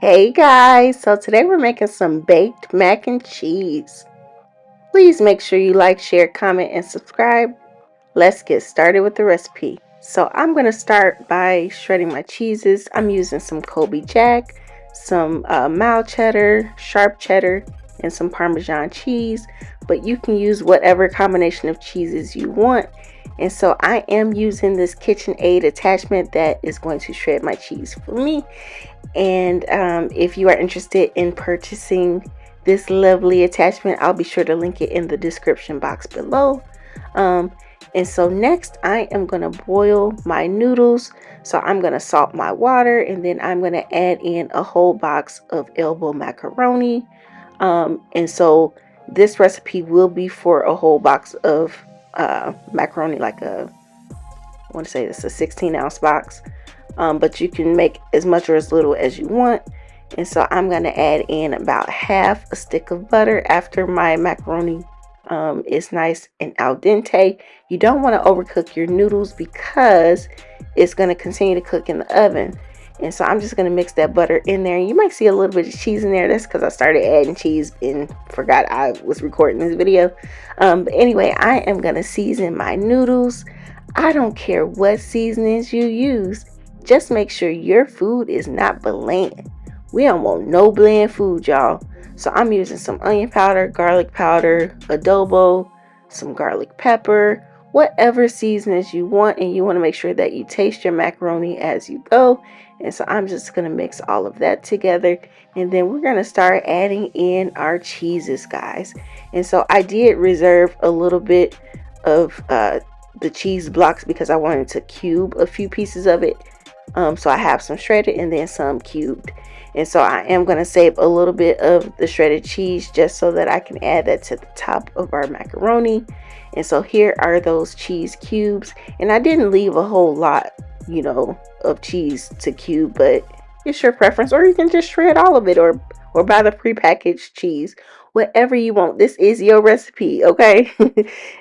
Hey guys, so today we're making some baked mac and cheese. Please make sure you like, share, comment, and subscribe. Let's get started with the recipe. So I'm going to start by shredding my cheeses. I'm using some Colby Jack, some mild cheddar, sharp cheddar, and some Parmesan cheese. But you can use whatever combination of cheeses you want. And so I am using this KitchenAid attachment that is going to shred my cheese for me. And if you are interested in purchasing this lovely attachment, I'll be sure to link it in the description box below. And so next I am going to boil my noodles. So I'm going to salt my water, and then I'm going to add in a whole box of elbow macaroni. And so this recipe will be for a whole box of macaroni, like I want to say it's a 16-ounce box. But you can make as much or as little as you want. And so I'm going to add in about half a stick of butter after my macaroni is nice and al dente. You don't want to overcook your noodles because it's going to continue to cook in the oven. And so I'm just going to mix that butter in there. You might see a little bit of cheese in there. That's because I started adding cheese and forgot I was recording this video. But anyway, I am going to season my noodles. I don't care what seasonings you use. Just make sure your food is not bland. We don't want no bland food, y'all. So I'm using some onion powder, garlic powder, adobo, some garlic pepper, whatever seasonings you want. And you want to make sure that you taste your macaroni as you go. And so I'm just going to mix all of that together. And then we're going to start adding in our cheeses, guys. And so I did reserve a little bit of the cheese blocks because I wanted to cube a few pieces of it. So I have some shredded and then some cubed. And so I am going to save a little bit of the shredded cheese just so that I can add that to the top of our macaroni. And so here are those cheese cubes. And I didn't leave a whole lot, of cheese to cube, but it's your preference. Or you can just shred all of it or buy the prepackaged cheese. Whatever you want. This is your recipe, okay?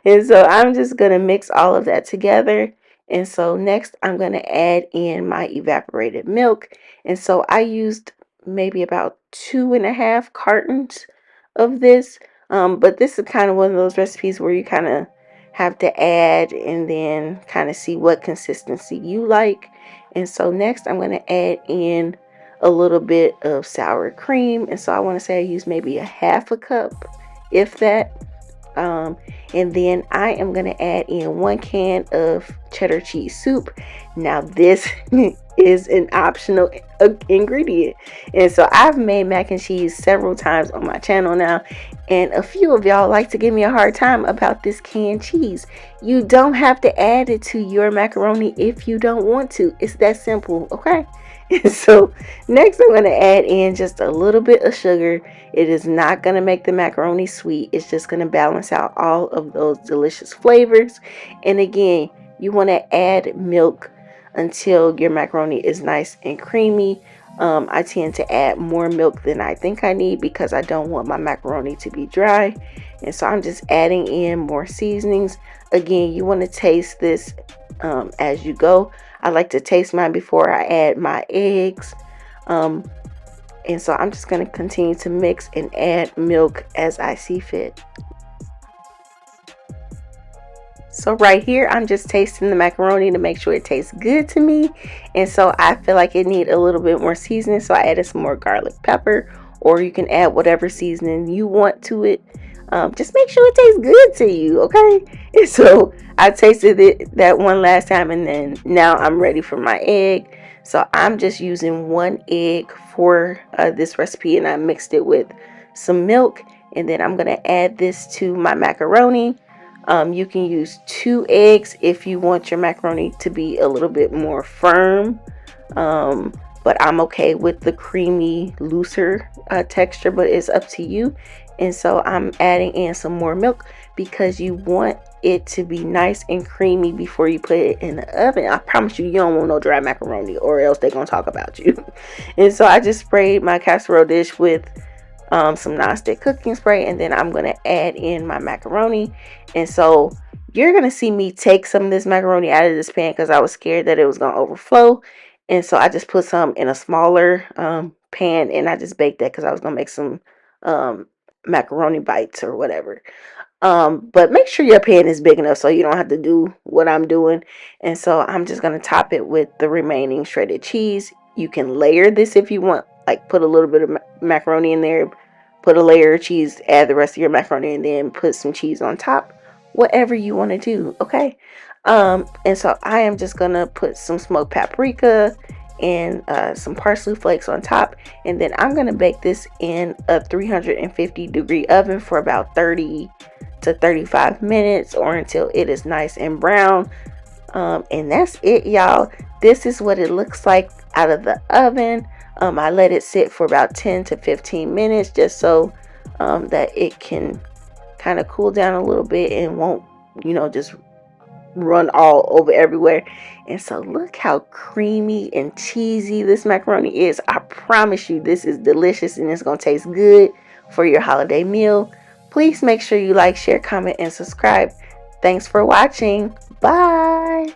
And so I'm just going to mix all of that together. And so next I'm going to add in my evaporated milk. And so I used maybe about 2.5 cartons of this. But this is kind of one of those recipes where you kind of have to add and then kind of see what consistency you like. And so next I'm going to add in a little bit of sour cream. And so I want to say I use maybe a half a cup, if that. And then I am going to add in 1 can of cheddar cheese soup. Now this is an optional ingredient. And so I've made mac and cheese several times on my channel now. And a few of y'all like to give me a hard time about this canned cheese. You don't have to add it to your macaroni if you don't want to. It's that simple, okay? And so next I'm going to add in just a little bit of sugar. It is not going to make the macaroni sweet. It's just going to balance out all of those delicious flavors. And again, you want to add milk until your macaroni is nice and creamy. I tend to add more milk than I think I need because I don't want my macaroni to be dry. And so I'm just adding in more seasonings. Again, you want to taste this as you go. I like to taste mine before I add my eggs. And so I'm just going to continue to mix and add milk as I see fit. So right here, I'm just tasting the macaroni to make sure it tastes good to me. And so I feel like it needs a little bit more seasoning. So I added some more garlic pepper, or you can add whatever seasoning you want to it. Just make sure it tastes good to you, okay? And so I tasted it that one last time, and then now I'm ready for my egg. So I'm just using 1 egg for this recipe, and I mixed it with some milk. And then I'm going to add this to my macaroni. You can use 2 eggs if you want your macaroni to be a little bit more firm. But I'm okay with the creamy, looser texture, but it's up to you. And so I'm adding in some more milk because you want it to be nice and creamy before you put it in the oven. I promise you, you don't want no dry macaroni, or else they're going to talk about you. And so I just sprayed my casserole dish with some nonstick cooking spray, and then I'm going to add in my macaroni. And so you're going to see me take some of this macaroni out of this pan because I was scared that it was going to overflow. And so I just put some in a smaller pan, and I just baked that because I was gonna make some macaroni bites or whatever. But make sure your pan is big enough so you don't have to do what I'm doing. And so I'm just gonna top it with the remaining shredded cheese. You can layer this if you want, like put a little bit of macaroni in there, put a layer of cheese, add the rest of your macaroni, and then put some cheese on top. Whatever you want to do, okay? And so I am just gonna put some smoked paprika and some parsley flakes on top, and then I'm gonna bake this in a 350-degree oven for about 30 to 35 minutes, or until it is nice and brown. And that's it, y'all. This is what it looks like out of the oven. I let it sit for about 10 to 15 minutes just so that it can kind of cool down a little bit and won't, just run all over everywhere. And so look how creamy and cheesy this macaroni is. I promise you this is delicious and it's going to taste good for your holiday meal. Please make sure you like, share, comment, and subscribe. Thanks for watching. Bye.